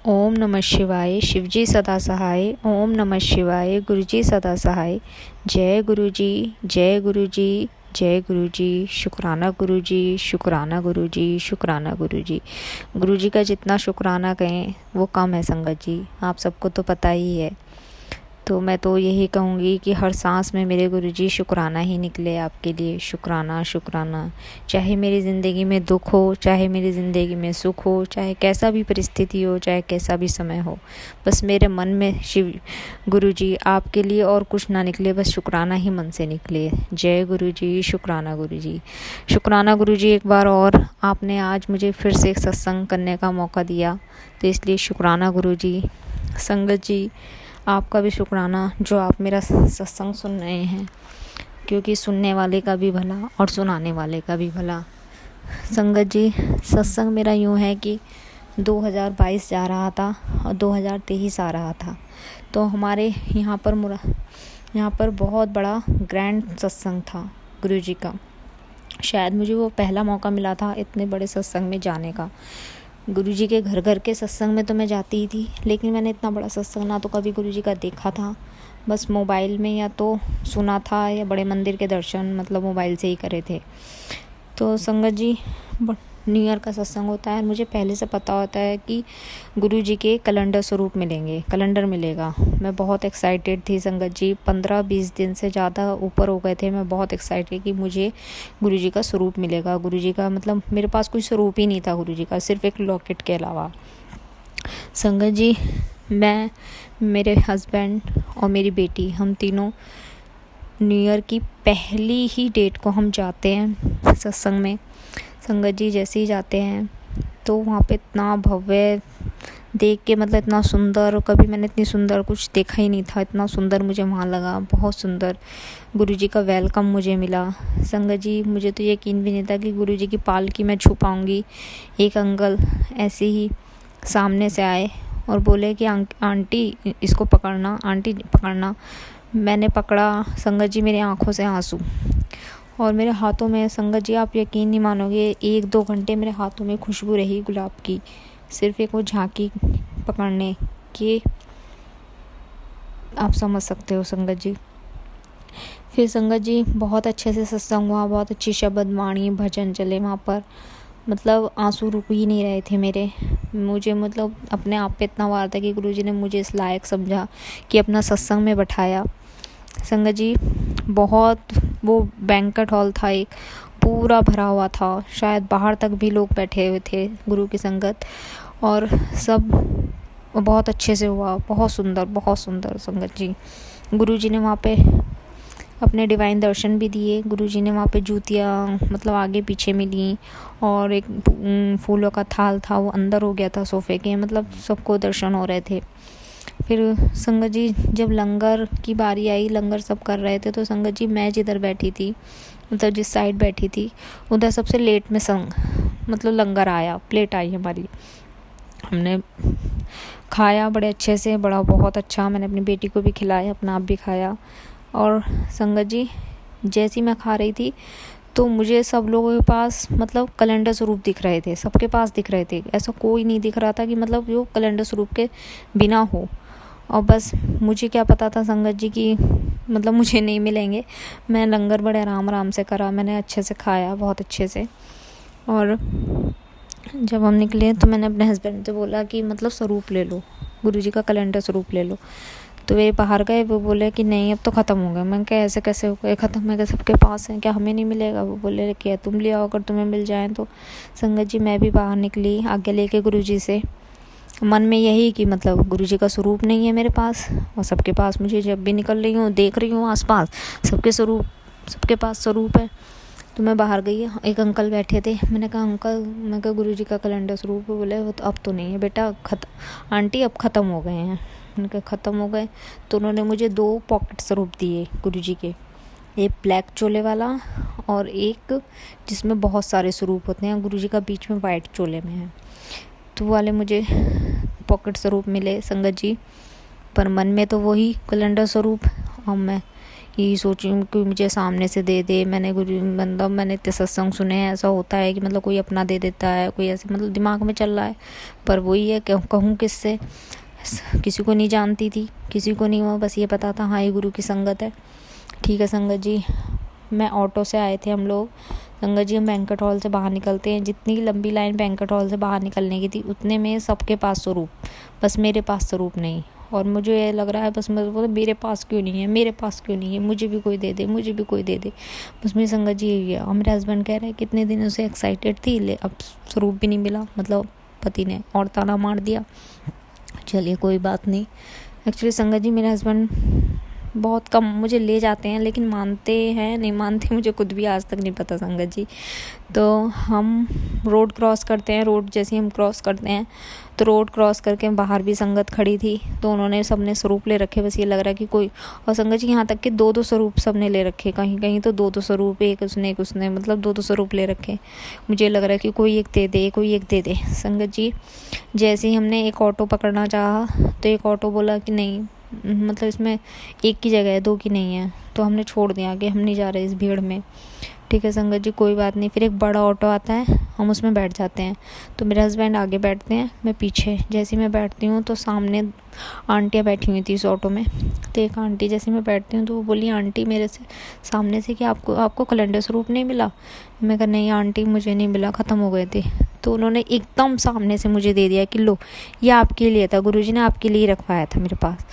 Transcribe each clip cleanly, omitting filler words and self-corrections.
ओम नमः शिवाय। शिवजी सदा सहाय। ओम नमः शिवाय। गुरुजी सदा सहाय। जय गुरुजी, जय गुरुजी, जय गुरुजी। शुक्राना गुरुजी, शुक्राना गुरुजी, शुक्राना गुरुजी। गुरुजी का जितना शुक्राना कहें वो कम है संगत जी, आप सबको तो पता ही है। तो मैं तो यही कहूँगी कि हर सांस में मेरे गुरुजी शुक्राना ही निकले आपके लिए। शुक्राना शुक्राना। चाहे मेरी ज़िंदगी में दुख हो, चाहे मेरी ज़िंदगी में सुख हो, चाहे कैसा भी परिस्थिति हो, चाहे कैसा भी समय हो, बस मेरे मन में शिव गुरुजी आपके लिए और कुछ ना निकले, बस शुक्राना ही मन से निकले। जय गुरुजी, शुक्राना गुरुजी। शुक्राना गुरुजी एक बार और आपने आज मुझे फिर से एक सत्संग करने का मौका दिया, तो इसलिए शुक्राना गुरुजी। संगत जी आपका भी शुक्राना जो आप मेरा सत्संग सुन रहे हैं, क्योंकि सुनने वाले का भी भला और सुनाने वाले का भी भला। संगत जी सत्संग मेरा यूँ है कि 2022 जा रहा था और 2023 आ रहा था, तो हमारे यहाँ पर बहुत बड़ा ग्रैंड सत्संग था गुरुजी का। शायद मुझे वो पहला मौका मिला था इतने बड़े सत्संग में जाने का। गुरुजी के घर घर के सत्संग में तो मैं जाती ही थी, लेकिन मैंने इतना बड़ा सत्संग ना तो कभी गुरुजी का देखा था, बस मोबाइल में या तो सुना था या बड़े मंदिर के दर्शन मतलब मोबाइल से ही करे थे। तो संगत जी न्यू ईयर का सत्संग होता है, मुझे पहले से पता होता है कि गुरुजी के कैलेंडर स्वरूप मिलेंगे, कैलेंडर मिलेगा। मैं बहुत एक्साइटेड थी संगत जी, 15-20 दिन से ज़्यादा ऊपर हो गए थे। मैं बहुत एक्साइटेड कि मुझे गुरुजी का स्वरूप मिलेगा। गुरुजी का मतलब मेरे पास कोई स्वरूप ही नहीं था गुरुजी का, सिर्फ एक लॉकेट के अलावा। संगत जी मैं, मेरे हस्बैंड और मेरी बेटी, हम तीनों न्यू ईयर की पहली ही डेट को हम जाते हैं सत्संग में। संगत जी जैसे ही जाते हैं तो वहाँ पे इतना भव्य देख के मतलब इतना सुंदर, कभी मैंने इतनी सुंदर कुछ देखा ही नहीं था। इतना सुंदर मुझे वहाँ लगा, बहुत सुंदर गुरुजी का वेलकम मुझे मिला। संगत जी मुझे तो यकीन भी नहीं था कि गुरुजी की पालकी मैं छू पाऊँगी। एक अंकल ऐसे ही सामने से आए और बोले कि आंटी इसको पकड़ना, आंटी पकड़ना। मैंने पकड़ा संगत जी, मेरी आंखों से आंसू और मेरे हाथों में, संगत जी आप यकीन नहीं मानोगे, 1-2 घंटे मेरे हाथों में खुशबू रही गुलाब की, सिर्फ एक वो झांकी पकड़ने की। आप समझ सकते हो संगत जी। फिर संगत जी बहुत अच्छे से सत्संग हुआ, बहुत अच्छी शब्द वाणी भजन चले वहाँ पर, मतलब आंसू रुक ही नहीं रहे थे मेरे। मुझे मतलब अपने आप पे इतना वार था कि गुरुजी ने मुझे इस लायक समझा कि अपना सत्संग में बैठाया। संगत जी बहुत, वो बैंक्वेट हॉल था एक, पूरा भरा हुआ था, शायद बाहर तक भी लोग बैठे हुए थे गुरु की संगत, और सब बहुत अच्छे से हुआ, बहुत सुंदर संगत जी। गुरुजी ने वहाँ पे अपने डिवाइन दर्शन भी दिए। गुरुजी ने वहाँ पे जूतियाँ मतलब आगे पीछे में ली, और एक फूलों का थाल था वो अंदर हो गया था सोफ़े के, मतलब सबको दर्शन हो रहे थे। फिर संगत जी जब लंगर की बारी आई, लंगर सब कर रहे थे, तो संगत जी मैं जिधर बैठी थी, मतलब जिस साइड बैठी थी, उधर सबसे लेट में मतलब लंगर आया, प्लेट आई हमारी। हमने खाया बड़े अच्छे से, बहुत अच्छा। मैंने अपनी बेटी को भी खिलाया, अपना आप भी खाया। और संगत जी जैसी मैं खा रही थी तो मुझे सब लोगों के पास मतलब कैलेंडर स्वरूप दिख रहे थे, सबके पास दिख रहे थे। ऐसा कोई नहीं दिख रहा था कि मतलब जो कैलेंडर स्वरूप के बिना हो। और बस मुझे क्या पता था संगत जी कि मतलब मुझे नहीं मिलेंगे। मैं लंगर बड़े आराम से करा, मैंने अच्छे से खाया, बहुत अच्छे से। और जब हम निकले तो मैंने अपने हस्बैंड से बोला कि मतलब स्वरूप ले लो, गुरुजी का कैलेंडर स्वरूप ले लो। तो वे बाहर गए, वो बोले कि नहीं अब तो ख़त्म हो गया। मैं क्या ऐसे कैसे हो गए ख़त्म? मैं क्या सबके पास हैं, क्या हमें नहीं मिलेगा? वो बोले कि तुम ले आओ, अगर तुम्हें मिल जाए तो। संगत जी मैं भी बाहर निकली आगे लेके गुरुजी से, मन में यही कि मतलब गुरुजी का स्वरूप नहीं है मेरे पास, और सबके पास मुझे जब भी निकल रही हूँ देख रही हूँ आसपास सबके पास स्वरूप है। तो मैं बाहर गई, एक अंकल बैठे थे, मैंने कहा अंकल, मैं कहा गुरुजी का कैलेंडर स्वरूप है। बोले वो तो अब तो नहीं है बेटा, आंटी अब ख़त्म हो गए हैं। मैंने कहा ख़त्म हो गए? तो उन्होंने मुझे 2 पॉकेट स्वरूप दिए गुरुजी के, एक ब्लैक चोले वाला और एक जिसमें बहुत सारे स्वरूप होते हैं, गुरुजी का बीच में वाइट चोले में है। तो वाले मुझे पॉकेट स्वरूप मिले संगत जी, पर मन में तो वही कैलेंडर स्वरूप, और मैं यही सोची हूँ कि मुझे सामने से दे दे। मैंने गुरु मतलब मैंने इतने सत्संग सुने हैं, ऐसा होता है कि मतलब कोई अपना दे देता है, कोई ऐसे मतलब दिमाग में चल रहा है। पर वही है, कहूँ किससे, किसी को नहीं जानती थी, किसी को नहीं हुआ, बस ये पता था हाँ ये गुरु की संगत है। ठीक है संगत जी, मैं ऑटो से आए थे हम लोग। संगत जी हम बैंक्वेट हॉल से बाहर निकलते हैं, जितनी लंबी लाइन बैंक्वेट हॉल से बाहर निकलने की थी उतने में सबके पास स्वरूप, बस मेरे पास स्वरूप नहीं। और मुझे ये लग रहा है बस मेरे पास क्यों नहीं है, मेरे पास क्यों नहीं है, मुझे भी कोई दे दे, मुझे भी कोई दे दे। बस मेरी संगत जी यही है। और मेरे हस्बैंड कह रहे हैं कितने दिनों से एक्साइटेड थी, ले अब स्वरूप भी नहीं मिला, मतलब पति ने और ताना मार दिया। चलिए कोई बात नहीं। एक्चुअली संगत जी मेरे हस्बैंड बहुत कम मुझे ले जाते हैं, लेकिन मानते हैं नहीं मानते मुझे खुद भी आज तक नहीं पता संगत जी। तो हम रोड क्रॉस करते हैं, रोड जैसे हम क्रॉस करते हैं तो रोड क्रॉस करके बाहर भी संगत खड़ी थी, तो उन्होंने सबने स्वरूप ले रखे। बस ये लग रहा है कि कोई, और संगत जी यहाँ तक कि दो स्वरूप सबने ले रखे, कहीं कहीं तो दो स्वरूप, एक उसने मतलब दो स्वरूप ले रखे। मुझे लग रहा है कि कोई एक दे दे, कोई एक दे दे। संगत जी जैसे ही हमने एक ऑटो पकड़ना चाहा तो एक ऑटो बोला कि नहीं, मतलब इसमें एक की जगह है, दो की नहीं है। तो हमने छोड़ दिया कि हम नहीं जा रहे इस भीड़ में। ठीक है संगत जी कोई बात नहीं। फिर एक बड़ा ऑटो आता है, हम उसमें बैठ जाते हैं। तो मेरे हस्बैंड आगे बैठते हैं, मैं पीछे। जैसे मैं बैठती हूँ तो सामने आंटियाँ बैठी हुई थी इस ऑटो में। तो एक आंटी जैसे मैं बैठती हूँ तो वो बोली आंटी मेरे से सामने से कि आपको कैलेंडर स्वरूप नहीं मिला। मैं कहा नहीं आंटी मुझे नहीं मिला, ख़त्म हो गए थे। तो उन्होंने एकदम सामने से मुझे दे दिया कि लो ये आपके लिए था, गुरुजी ने आपके लिए रखवाया था मेरे पास।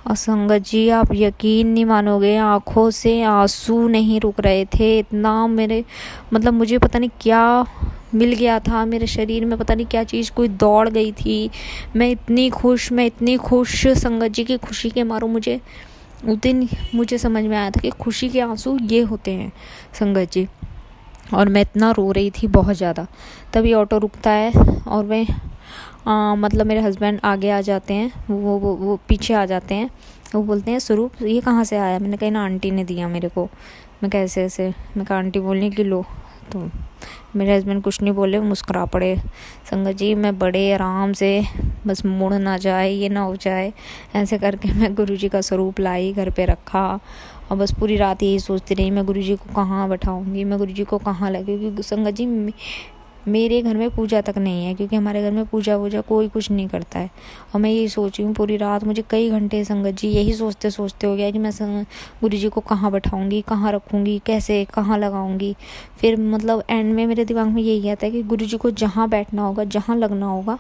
और संगत जी आप यकीन नहीं मानोगे, आँखों से आंसू नहीं रुक रहे थे। इतना मेरे मतलब मुझे पता नहीं क्या मिल गया था, मेरे शरीर में पता नहीं क्या चीज़ कोई दौड़ गई थी। मैं इतनी खुश संगत जी की खुशी के मारो मुझे उस दिन मुझे समझ में आया था कि खुशी के आंसू ये होते हैं संगत जी। और मैं इतना रो रही थी बहुत ज़्यादा। तभी ऑटो रुकता है और वे मतलब मेरे हस्बैंड आगे आ जाते हैं, वो पीछे आ जाते हैं। वो बोलते हैं स्वरूप ये कहाँ से आया। मैंने कहा ना आंटी ने दिया मेरे को। मैं कैसे ऐसे, मैं कहा आंटी बोलने कि लो। तो मेरे हस्बैंड कुछ नहीं बोले, मुस्कुरा पड़े। संगत जी मैं बड़े आराम से, बस मुड़ ना जाए, ये ना हो जाए, ऐसे करके मैं गुरुजी का स्वरूप लाई, घर पे रखा। और बस पूरी रात यही सोचती रही मैं गुरुजी को कहाँ बैठाऊंगी, मैं गुरुजी को कहाँ लगे। क्योंकि संगत जी मेरे घर में पूजा तक नहीं है, क्योंकि हमारे घर में पूजा वूजा कोई कुछ नहीं करता है। और मैं यही सोच रही हूँ पूरी रात, मुझे कई घंटे संगत जी यही सोचते सोचते हो गया कि मैं गुरुजी को कहाँ बैठाऊंगी, कहाँ रखूँगी, कैसे कहाँ लगाऊंगी। फिर मतलब एंड में मेरे दिमाग में यही आता है कि गुरुजी को जहाँ बैठना होगा, जहाँ लगना होगा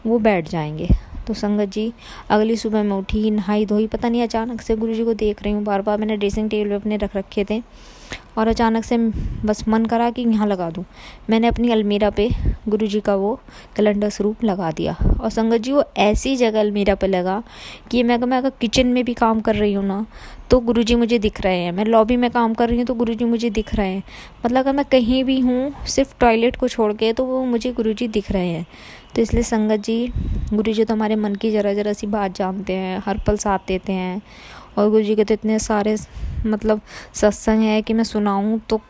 वो बैठ जाएंगे। तो संगत जी अगली सुबह मैं उठी, नहाई धोई, पता नहीं अचानक से गुरुजी को देख रही हूँ बार बार। मैंने ड्रेसिंग टेबल पे अपने रख रखे थे और अचानक से बस मन करा कि यहाँ लगा दूँ। मैंने अपनी अलमीरा पे गुरुजी का वो कैलेंडर स्वरूप लगा दिया। और संगत जी वो ऐसी जगह अलमीरा पे लगा कि मैं अगर किचन में भी काम कर रही हूँ ना तो गुरुजी मुझे दिख रहे हैं, मैं लॉबी में काम कर रही हूँ तो गुरुजी मुझे दिख रहे हैं। मतलब अगर मैं कहीं भी हूँ सिर्फ टॉयलेट को छोड़ के तो वो मुझे गुरुजी दिख रहे हैं। तो इसलिए संगत जी गुरुजी तो हमारे मन की ज़रा ज़रा सी बात जानते हैं, हर पल साथ देते हैं। और गुरुजी के तो इतने सारे मतलब सत्संग है कि मैं सुनाऊँ तो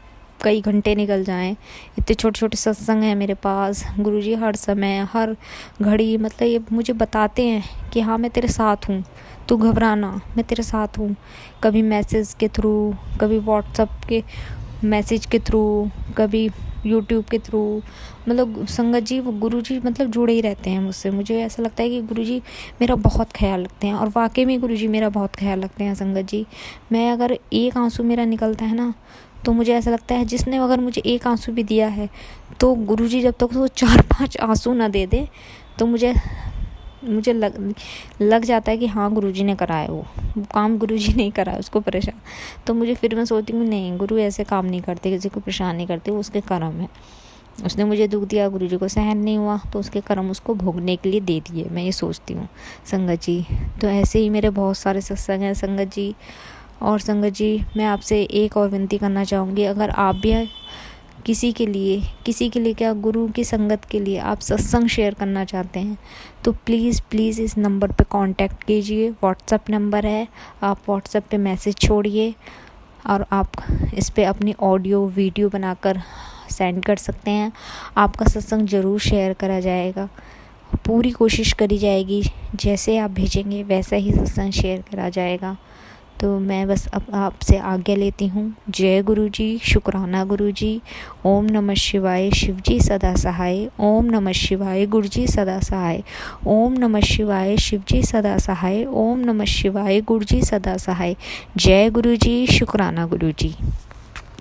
कई घंटे निकल जाएं। इतने छोटे छोटे सत्संग हैं मेरे पास। गुरुजी हर समय हर घड़ी मतलब ये मुझे बताते हैं कि हाँ मैं तेरे साथ हूँ, तू घबराना, मैं तेरे साथ हूँ। कभी मैसेज के थ्रू, कभी व्हाट्सएप के मैसेज के थ्रू, कभी यूट्यूब के थ्रू। मतलब संगत जी वो गुरुजी मतलब जुड़े ही रहते हैं मुझसे। मुझे ऐसा लगता है कि गुरुजी मेरा बहुत ख्याल रखते हैं, और वाकई में गुरुजी मेरा बहुत ख्याल रखते हैं संगत जी। मैं अगर एक आंसू मेरा निकलता है ना तो मुझे ऐसा लगता है जिसने अगर मुझे एक आंसू भी दिया है तो गुरुजी जब तक वो 4-5 आंसू ना दे दे तो मुझे लग जाता है कि हाँ गुरुजी ने कराया, वो काम गुरुजी नहीं कराया, उसको परेशान। तो मुझे फिर मैं सोचती हूँ नहीं, गुरु ऐसे काम नहीं करते, किसी को परेशान नहीं करते, वो उसके कर्म है। उसने मुझे दुख दिया, गुरुजी को सहन नहीं हुआ तो उसके कर्म उसको भोगने के लिए दे दिए, मैं ये सोचती हूँ संगत जी। तो ऐसे ही मेरे बहुत सारे सत्संग हैं संगत जी। और संगत जी मैं आपसे एक और विनती करना चाहूँगी, अगर आप भी किसी के लिए क्या गुरु की संगत के लिए आप सत्संग शेयर करना चाहते हैं तो प्लीज़ इस नंबर पे कांटेक्ट कीजिए। व्हाट्सएप नंबर है, आप व्हाट्सएप पे मैसेज छोड़िए और आप इस पे अपनी ऑडियो वीडियो बनाकर सेंड कर सकते हैं। आपका सत्संग ज़रूर शेयर करा जाएगा, पूरी कोशिश करी जाएगी, जैसे आप भेजेंगे वैसा ही सत्संग शेयर करा जाएगा। तो मैं बस अब आपसे आज्ञा लेती हूँ। जय गुरु जी, शुक्राना गुरु जी। ओम नमः शिवाय, शिव जी सदा सहाय। ओम नमः शिवाय, गुरु जी सदा सहाय। ओम नमः शिवाय, शिव जी सदा सहाय। ओम नमः शिवाय, गुरु जी सदा सहाय। जय गुरु जी, शुक्राना गुरु जी।